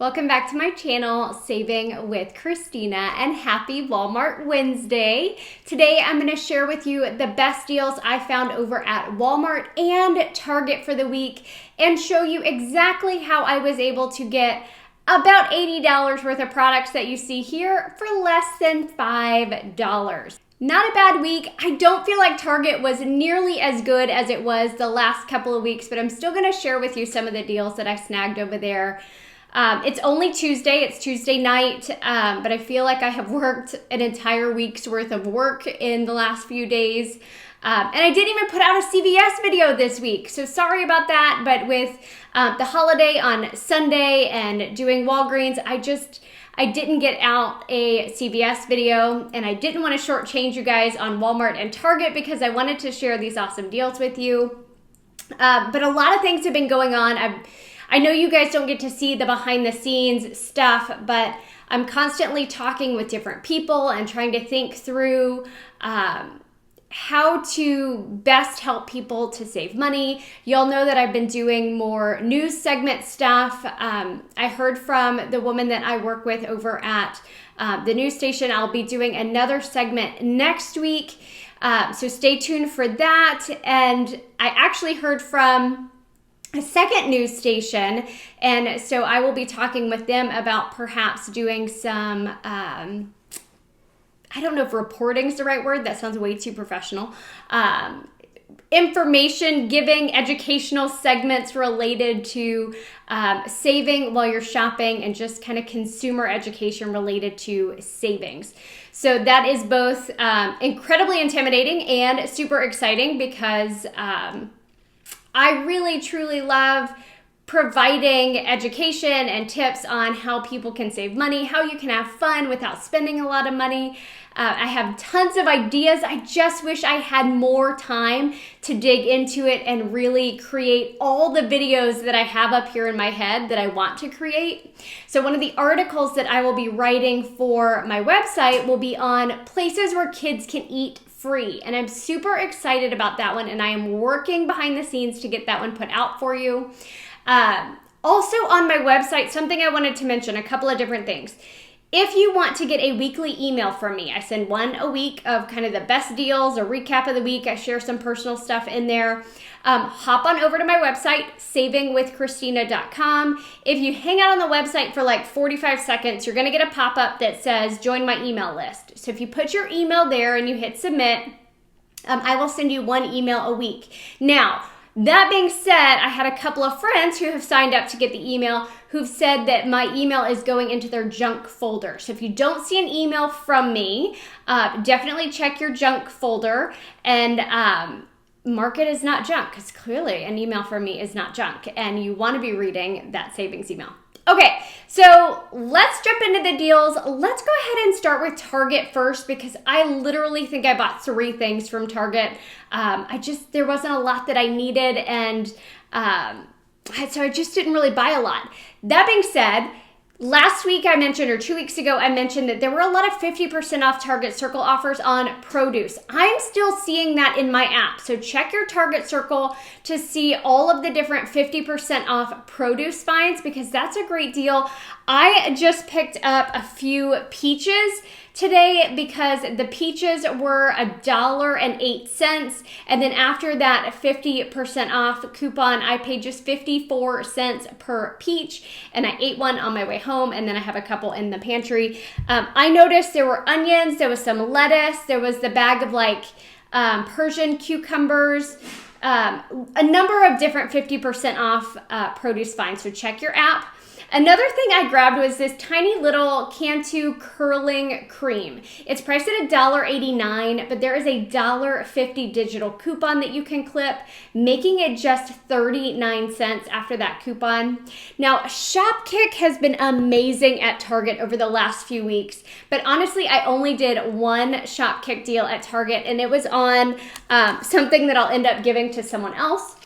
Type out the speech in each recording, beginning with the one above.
Welcome back to my channel, Saving with Christina, and happy Walmart Wednesday. Today I'm going to share with you the best deals I found over at Walmart and Target for the week and show you exactly how I was able to get about $80 worth of products that you see here for less than $5. Not a bad week. I don't feel like Target was nearly as good as it was the last couple of weeks, but I'm still going to share with you some of the deals that I snagged over there. It's only Tuesday, it's Tuesday night, but I feel like I have worked an entire week's worth of work in the last few days. And I didn't even put out a CVS video this week, so sorry about that. But with the holiday on Sunday and doing Walgreens, I didn't get out a CVS video, and I didn't want to shortchange you guys on Walmart and Target because I wanted to share these awesome deals with you. But a lot of things have been going on. I know you guys don't get to see the behind the scenes stuff, but I'm constantly talking with different people and trying to think through how to best help people to save money. Y'all know that I've been doing more news segment stuff. I heard from the woman that I work with over at the news station. I'll be doing another segment next week, so stay tuned for that. And I actually heard from a second news station, and so I will be talking with them about perhaps doing some, I don't know if reporting is the right word, that sounds way too professional, information giving, educational segments related to saving while you're shopping and just kind of consumer education related to savings. So that is both incredibly intimidating and super exciting because I really, truly love providing education and tips on how people can save money, how you can have fun without spending a lot of money. I have tons of ideas. I just wish I had more time to dig into it and really create all the videos that I have up here in my head that I want to create. So one of the articles that I will be writing for my website will be on places where kids can eat free. And I'm super excited about that one, and I am working behind the scenes to get that one put out for you. Also on my website, something I wanted to mention, a couple of different things. If you want to get a weekly email from me, I send one a week of kind of the best deals, a recap of the week. I share some personal stuff in there. Hop on over to my website, savingwithchristina.com. If you hang out on the website for like 45 seconds, you're going to get a pop-up that says join my email list. So if you put your email there and you hit submit, I will send you one email a week. Now, that being said, I had a couple of friends who have signed up to get the email who've said that my email is going into their junk folder. So if you don't see an email from me, definitely check your junk folder and mark it as not junk, because clearly an email from me is not junk and you want to be reading that savings email. Okay, so let's jump into the deals. Let's go ahead and start with Target first because I literally think I bought 3 things from Target. There wasn't a lot that I needed, and so I just didn't really buy a lot. That being said, last week I mentioned, or 2 weeks ago, I mentioned that there were a lot of 50% off Target Circle offers on produce. I'm still seeing that in my app. So check your Target Circle to see all of the different 50% off produce finds because that's a great deal. I just picked up a few peaches today because the peaches were $1.08, and then after that 50% off coupon, I paid just 54 cents per peach, and I ate one on my way home, and then I have a couple in the pantry. I noticed there were onions, there was some lettuce, there was the bag of like Persian cucumbers, a number of different 50% off produce finds, so check your app. Another thing I grabbed was this tiny little Cantu curling cream. It's priced at $1.89, but there is a $1.50 digital coupon that you can clip, making it just 39 cents after that coupon. Now, Shopkick has been amazing at Target over the last few weeks, but honestly, I only did one Shopkick deal at Target, and it was on something that I'll end up giving to someone else.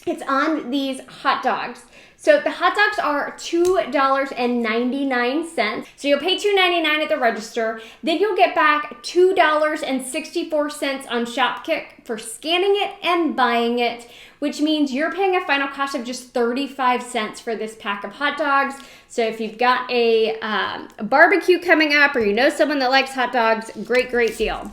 It's on these hot dogs. So the hot dogs are $2.99. So you'll pay $2.99 at the register. Then you'll get back $2.64 on ShopKick for scanning it and buying it, which means you're paying a final cost of just 35 cents for this pack of hot dogs. So if you've got a barbecue coming up, or you know someone that likes hot dogs, great, great deal.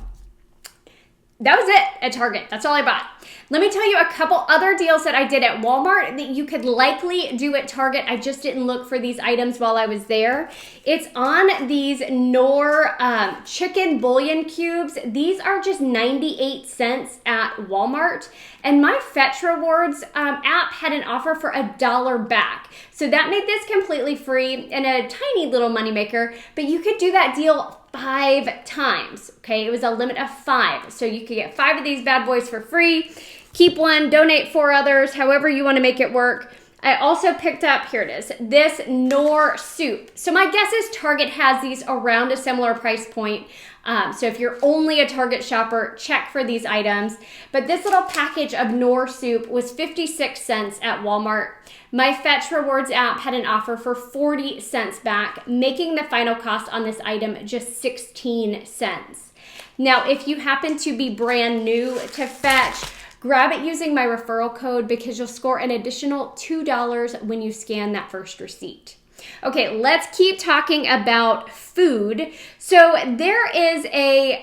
That was it at Target. That's all I bought. Let me tell you a couple other deals that I did at Walmart that you could likely do at Target. I just didn't look for these items while I was there. It's on these Knorr chicken bouillon cubes. These are just 98 cents at Walmart. And my Fetch Rewards app had an offer for $1 back. So that made this completely free and a tiny little moneymaker, but you could do that deal 5 times, okay? It was a limit of 5. So you could get 5 of these bad boys for free, keep one, donate 4 others, however you want to make it work. I also picked up, here it is, this Knorr soup. So my guess is Target has these around a similar price point. So if you're only a Target shopper, check for these items. But this little package of Knorr soup was 56 cents at Walmart. My Fetch Rewards app had an offer for 40 cents back, making the final cost on this item just 16 cents. Now, if you happen to be brand new to Fetch, grab it using my referral code because you'll score an additional $2 when you scan that first receipt. Okay, let's keep talking about food. So there is a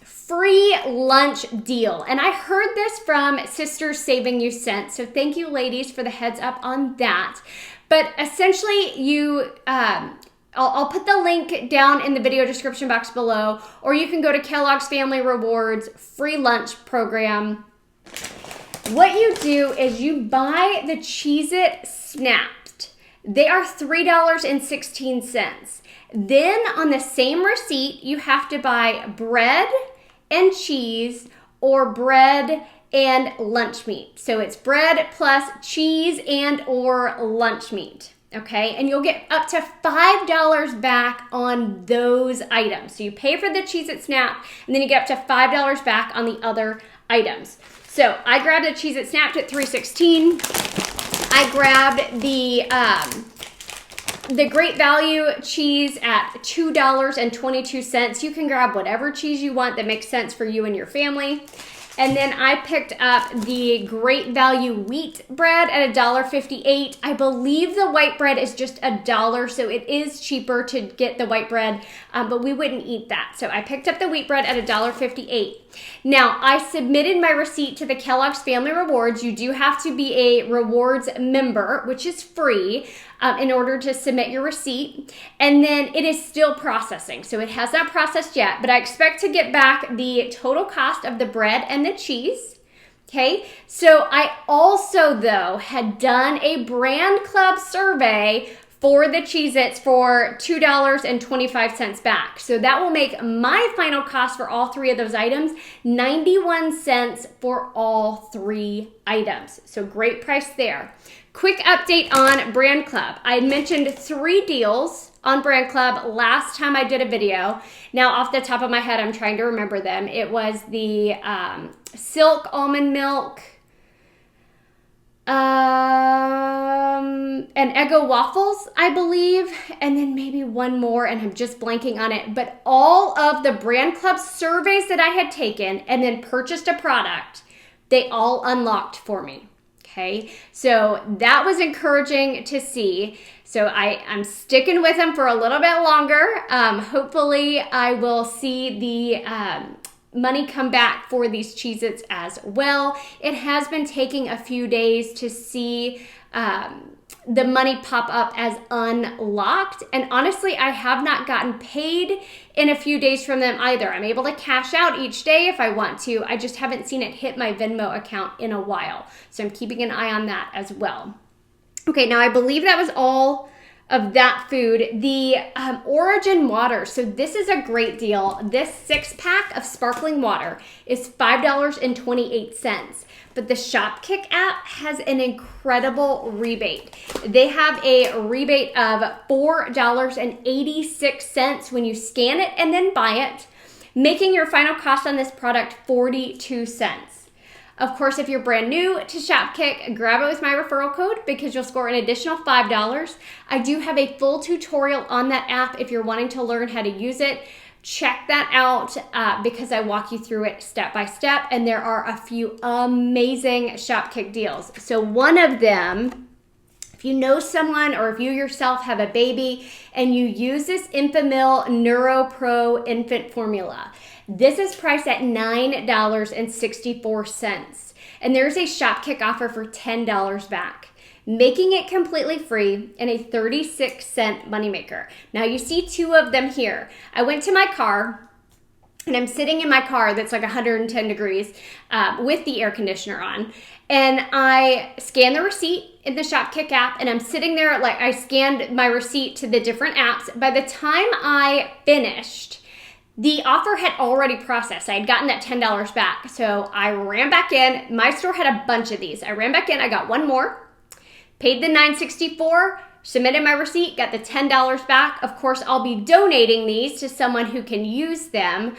free lunch deal, and I heard this from Sisters Saving You Cents, so thank you ladies for the heads up on that. But essentially I'll put the link down in the video description box below, or you can go to Kellogg's Family Rewards free lunch program. What you do is you buy the Cheez-It Snapped. They are $3.16. Then on the same receipt, you have to buy bread and cheese or bread and lunch meat. So it's bread plus cheese and or lunch meat. Okay, and you'll get up to $5 back on those items. So you pay for the Cheez-It Snap, and then you get up to $5 back on the other items. So I grabbed a Cheez-It Snapped at $3.16. I grabbed the Great Value cheese at $2.22. You can grab whatever cheese you want that makes sense for you and your family. And then I picked up the Great Value wheat bread at $1.58. I believe the white bread is just $1, so it is cheaper to get the white bread, but we wouldn't eat that. So I picked up the wheat bread at $1.58. Now, I submitted my receipt to the Kellogg's Family Rewards. You do have to be a rewards member, which is free, in order to submit your receipt. And then it is still processing. So it has not processed yet, but I expect to get back the total cost of the bread and the cheese. Okay, so I also, though, had done a brand club survey for the Cheez-Its for $2.25 back. So that will make my final cost for all 3 of those items 91 cents for all 3 items. So great price there. Quick update on Brand Club. I mentioned 3 deals on Brand Club last time I did a video. Now, off the top of my head, I'm trying to remember them. It was the Silk Almond Milk, and Eggo waffles, I believe, and then maybe one more, and I'm just blanking on it. But all of the Brand Club surveys that I had taken and then purchased a product, they all unlocked for me. Okay, so that was encouraging to see. So I'm sticking with them for a little bit longer. Hopefully I will see the money come back for these Cheez-Its as well. It has been taking a few days to see the money pop up as unlocked. And honestly, I have not gotten paid in a few days from them either. I'm able to cash out each day if I want to. I just haven't seen it hit my Venmo account in a while. So I'm keeping an eye on that as well. Okay, now I believe that was all of that food. The Origin water. So this is a great deal. This 6-pack of sparkling water is $5.28. But the ShopKick app has an incredible rebate. They have a rebate of $4.86 when you scan it and then buy it, making your final cost on this product 42 cents. Of course, if you're brand new to Shopkick, grab it with my referral code because you'll score an additional $5. I do have a full tutorial on that app if you're wanting to learn how to use it. Check that out because I walk you through it step by step, and there are a few amazing Shopkick deals. So one of them, if you know someone or if you yourself have a baby and you use this Infamil NeuroPro infant formula, this is priced at $9.64. And there's a Shopkick offer for $10 back, making it completely free and a 36-cent moneymaker. Now you see two of them here. I went to my car and I'm sitting in my car that's like 110 degrees with the air conditioner on. And I scanned the receipt in the Shopkick app, and I'm sitting there like I scanned my receipt to the different apps. By the time I finished, the offer had already processed. I had gotten that $10 back. So I ran back in. My store had a bunch of these. I ran back in. I got one more, paid the $9.64, submitted my receipt, got the $10 back. Of course, I'll be donating these to someone who can use them,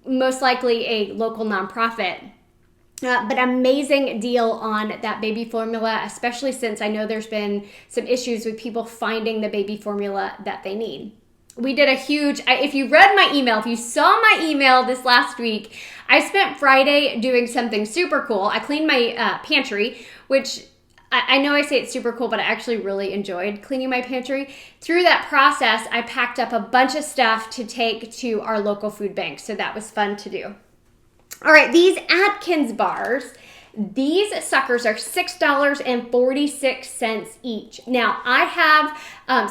most likely a local nonprofit. But amazing deal on that baby formula, especially since I know there's been some issues with people finding the baby formula that they need. We did a huge, if you read my email, if you saw my email this last week, I spent Friday doing something super cool. I cleaned my pantry, which I know I say it's super cool, but I actually really enjoyed cleaning my pantry. Through that process, I packed up a bunch of stuff to take to our local food bank, so that was fun to do. All right, these Atkins bars, these suckers are $6.46 each. Now, I have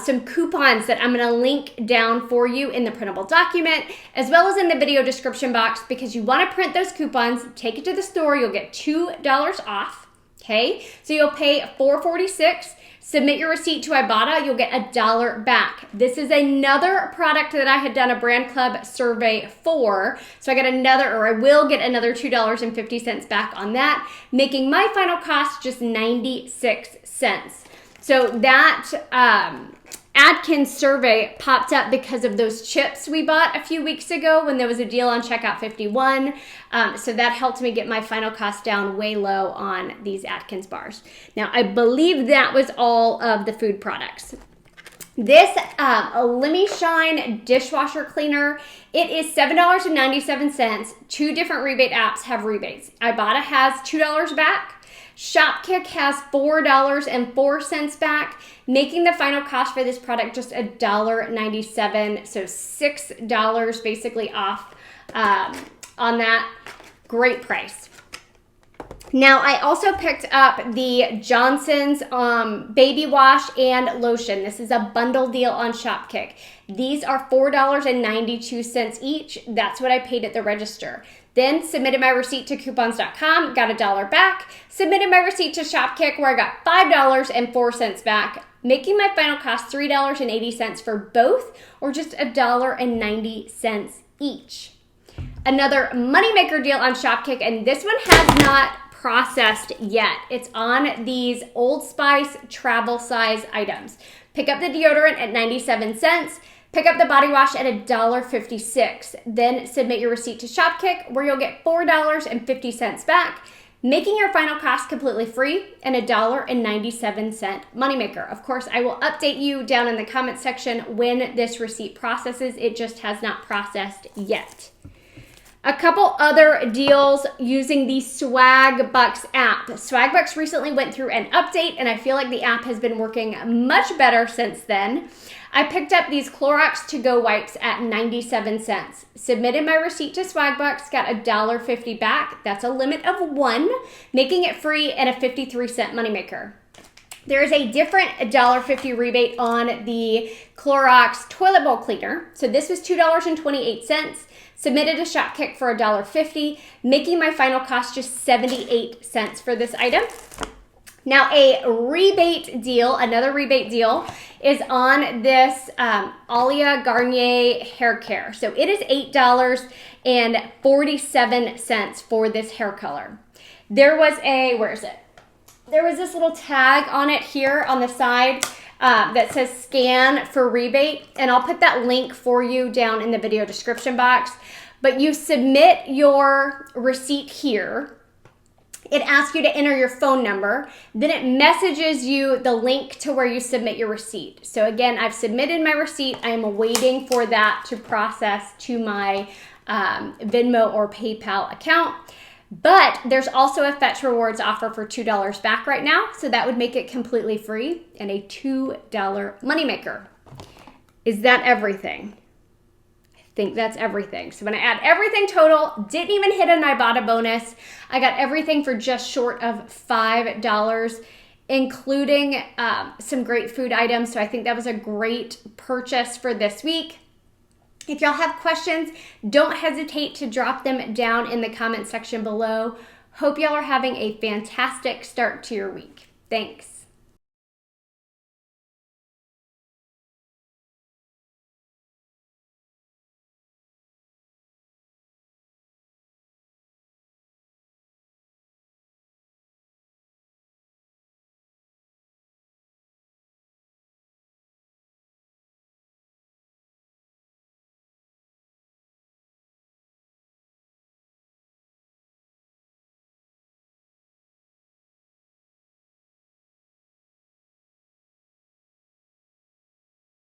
some coupons that I'm going to link down for you in the printable document, as well as in the video description box, because you want to print those coupons, take it to the store, you'll get $2 off, okay? So you'll pay $4.46. Submit your receipt to Ibotta, you'll get $1 back. This is another product that I had done a brand club survey for. So I will get another $2.50 back on that, making my final cost just 96 cents. So that Atkins survey popped up because of those chips we bought a few weeks ago when there was a deal on Checkout 51. So that helped me get my final cost down way low on these Atkins bars. Now, I believe that was all of the food products. This Lemmy Shine dishwasher cleaner, it is $7.97. Two different rebate apps have rebates. Ibotta has $2 back. Shopkick has $4.04 back, making the final cost for this product just $1.97, so $6 basically off on that. Great price. Now, I also picked up the Johnson's baby wash and lotion. This is a bundle deal on Shopkick. These are $4.92 each. That's what I paid at the register. Then submitted my receipt to coupons.com, got $1 back. Submitted my receipt to Shopkick where I got $5.04 back, making my final cost $3.80 for both, or just $1.90 each. Another moneymaker deal on Shopkick, and this one has not processed yet. It's on these Old Spice travel size items. Pick up the deodorant at 97 cents. Pick up the body wash at $1.56. Then submit your receipt to Shopkick where you'll get $4.50 back, making your final cost completely free and $1.97 moneymaker. Of course, I will update you down in the comment section when this receipt processes. It just has not processed yet. A couple other deals using the Swagbucks app. Swagbucks recently went through an update, and I feel like the app has been working much better since then. I picked up these Clorox to-go wipes at 97 cents. Submitted my receipt to Swagbucks, got $1.50 back. That's a limit of 1, making it free and a 53-cent moneymaker. There is a different $1.50 rebate on the Clorox toilet bowl cleaner. So this was $2.28. Submitted a Shopkick for $1.50, making my final cost just 78 cents for this item. Now, a rebate deal, another rebate deal, is on this Alia Garnier hair care. So it is $8.47 for this hair color. There was There was this little tag on it here on the side that says scan for rebate, and I'll put that link for you down in the video description box. But you submit your receipt here, It asks you to enter your phone number. Then it messages you the link to where you submit your receipt. So again, I've submitted my receipt. I am waiting for that to process to my Venmo or PayPal account. But there's also a Fetch Rewards offer for $2 back right now. So that would make it completely free and a $2 moneymaker. Is that everything? I think that's everything. So when I add everything total, didn't even hit an Ibotta bonus. I got everything for just short of $5, including some great food items. So I think that was a great purchase for this week. If y'all have questions, don't hesitate to drop them down in the comment section below. Hope y'all are having a fantastic start to your week. Thanks.